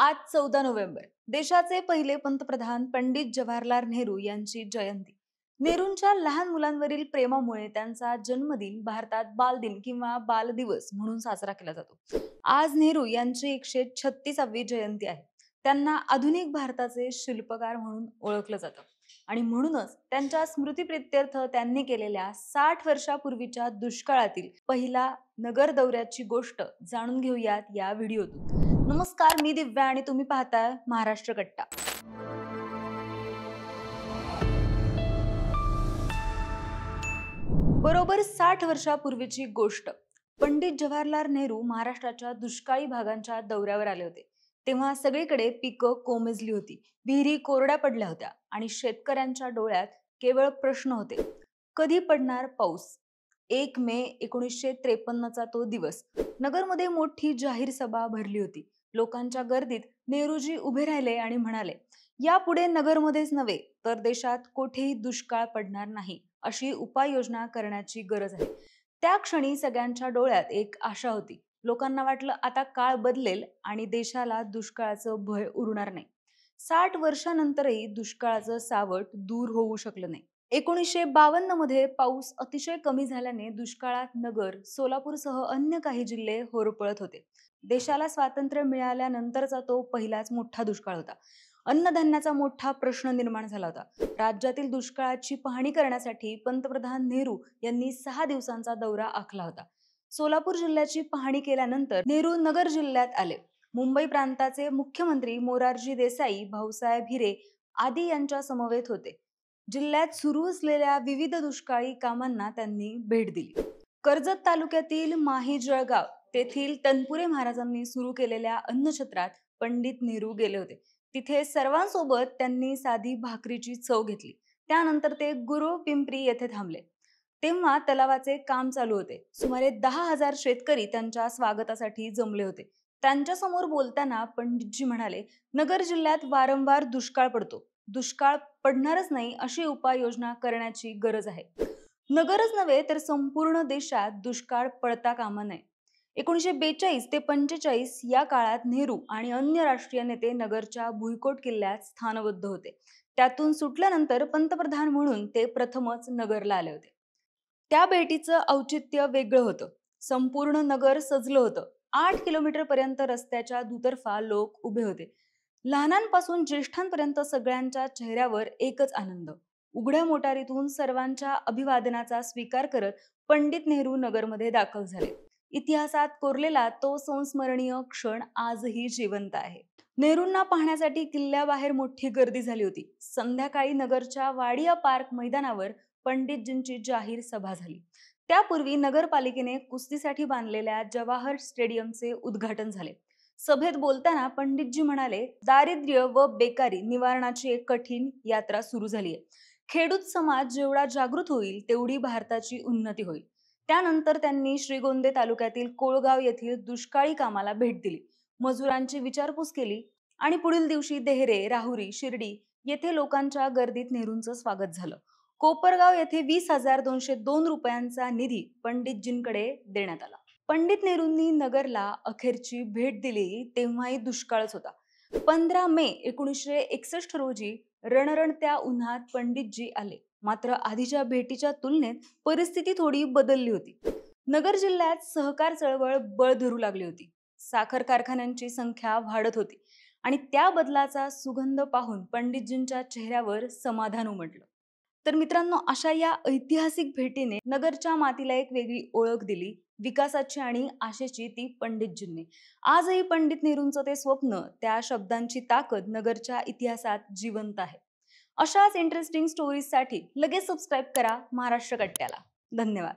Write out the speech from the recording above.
आज 14 नोव्हेंबर देशाचे पहिले पंतप्रधान पंडित जवाहरलाल नेहरू यांची जयंती. नेहरूंच्या लहान मुलांवरील प्रेमामुळे त्यांचा जन्मदिन भारतात बालदिन किंवा बालदिवस म्हणून साजरा केला जातो. आज नेहरू यांची 136वी जयंती आहे. त्यांना आधुनिक भारताचे शिल्पकार म्हणून ओळखलं जातं आणि म्हणूनच त्यांच्या स्मृतीप्रित्यर्थ त्यांनी केलेल्या 60 वर्षापूर्वीच्या दुष्काळातील पहिला नगर दौऱ्याची गोष्ट जाणून घेऊयात या व्हिडिओतून. नमस्कार, मी दिव्या आणि तुम्ही पाहताय महाराष्ट्र कट्टा. बरोबर 60 वर्षापूर्वीची गोष्ट. पंडित जवाहरलाल नेहरू महाराष्ट्राच्या दुष्काळी भागांच्या दौऱ्यावर आले होते. तेव्हा सगळीकडे पिकं कोमेजली होती, विहिरी कोरड्या पडल्या होत्या आणि शेतकऱ्यांच्या डोळ्यात केवळ प्रश्न होते, कधी पडणार पाऊस. 1 मे 1953चा तो दिवस. नगरमध्ये मोठी जाहीर सभा भरली होती. लोकांच्या गर्दीत नेहरूजी उभे राहिले आणि म्हणाले, यापुढे नगरमध्येच नव्हे तर देशात कोठेही दुष्काळ पडणार नाही, अशी उपाययोजना करण्याची गरज आहे. त्या क्षणी सगळ्यांच्या डोळ्यात एक आशा होती. लोकांना वाटलं आता काळ बदलेल आणि देशाला दुष्काळाचं भय उरणार नाही. 60 वर्षांनंतरही दुष्काळाचं सावट दूर होऊ शकलं नाही. 1952 मध्ये पाऊस अतिशय कमी झाल्याने दुष्काळात नगर, सोलापूरसह अन्य काही जिल्हे होरपळत होते. देशाला स्वातंत्र्य मिळाल्यानंतरचा तो पहिलाच मोठा दुष्काळ होता. अन्नधान्याचा मोठा प्रश्न निर्माण झाला होता. राज्यातील दुष्काळाची पाहणी करण्यासाठी पंतप्रधान नेहरू यांनी 6 दिवसांचा दौरा आखला होता. सोलापूर जिल्ह्याची पाहणी केल्यानंतर नेहरू नगर जिल्ह्यात आले. मुंबई प्रांताचे मुख्यमंत्री मोरारजी देसाई, भाऊसाहेब हिरे आदी यांच्या समवेत होते. जिल्ह्यात सुरू असलेल्या विविध दुष्काळी कामांना त्यांनी भेट दिली. कर्जत तालुक्यातील माही जळगाव तेथील तनपुरे महाराजांनी सुरू केलेल्या अन्नछत्रात पंडित नेहरू गेले होते. तिथे सर्वांसोबत त्यांनी साधी भाकरीची चव घेतली. त्यानंतर ते गुरु पिंपरी येथे थांबले. तेव्हा तलावाचे काम चालू होते. सुमारे 10,000 शेतकरी त्यांच्या स्वागतासाठी जमले होते. त्यांच्या समोर बोलताना पंडितजी म्हणाले, नगर जिल्ह्यात वारंवार दुष्काळ पडतो. दुष्काळ पडणारच नाही अशी उपाययोजना करण्याची गरज आहे. नगरच नव्हे तर संपूर्ण देशात दुष्काळ पडता कामा नये. 1942 ते 45 या काळात नेहरू आणि अन्य राष्ट्रीय नेते नगरच्या भुईकोट किल्ल्यात स्थानबद्ध होते. त्यातून सुटल्यानंतर पंतप्रधान म्हणून ते प्रथमच नगरला आले होते. त्या भेटीचं औचित्य वेगळं होतं. संपूर्ण नगर सजलं होतं. 8 किलोमीटर पर्यंत रस्त्याच्या दुतर्फा लोक उभे होते. लहानांपासून ज्येष्ठांपर्यंत सगळ्यांच्या चेहऱ्यावर एकच आनंद. उघड्या मोटारीतून सर्वांच्या अभिवादनाचा स्वीकार करत पंडित नेहरू नगरमध्ये दाखल झाले. इतिहासात कोरलेला तो संस्मरणीय क्षण आजही जिवंत आहे. नेहरूंना पाहण्यासाठी किल्ल्याबाहेर मोठी गर्दी झाली होती. संध्याकाळी नगरच्या वाडिया पार्क मैदानावर पंडितजींची जाहीर सभा झाली. त्यापूर्वी नगरपालिकेने कुस्तीसाठी बांधलेल्या जवाहर स्टेडियमचे उद्घाटन झाले. सभेत बोलताना पंडितजी म्हणाले, दारिद्र्य व बेकारी निवारणाची एक कठीण यात्रा सुरू झाली आहे. खेडूत समाज जेवढा जागृत होईल तेवढी भारताची उन्नती होईल. त्यानंतर त्यांनी श्रीगोंदे तालुक्यातील कोळगाव येथील दुष्काळी कामाला भेट दिली. मजुरांची विचारपूस केली आणि पुढील दिवशी देहरे, राहुरी, शिर्डी येथे लोकांच्या गर्दीत नेहरूंचं स्वागत झालं. कोपरगाव येथे 20,202 रुपयांचा निधी पंडितजींकडे देण्यात आला. पंडित नेहरूंनी नगरला अखेरची भेट दिली तेव्हाही दुष्काळच होता. 15 मे 1961 रोजी रणरणत्या उन्हात पंडितजी आले. मात्र आधीच्या भेटीच्या तुलनेत परिस्थिती थोडी बदलली होती. नगर जिल्ह्यात सहकार चळवळ बळ धरू लागली होती. साखर कारखान्यांची संख्या वाढत होती आणि त्या बदलाचा सुगंध पाहून पंडितजींच्या चेहऱ्यावर समाधान उमटलं. तर मित्रांनो, अशा या ऐतिहासिक भेटीने नगरच्या मातीला एक वेगळी ओळख दिली. विकासाची आणि आशेची ती पंडितजींनी. आजही पंडित नेहरूंचं ते स्वप्न, त्या शब्दांची ताकद नगरच्या इतिहासात जिवंत आहे. अशाच इंटरेस्टिंग स्टोरीजसाठी लगेच सबस्क्राईब करा महाराष्ट्र कट्ट्याला. धन्यवाद.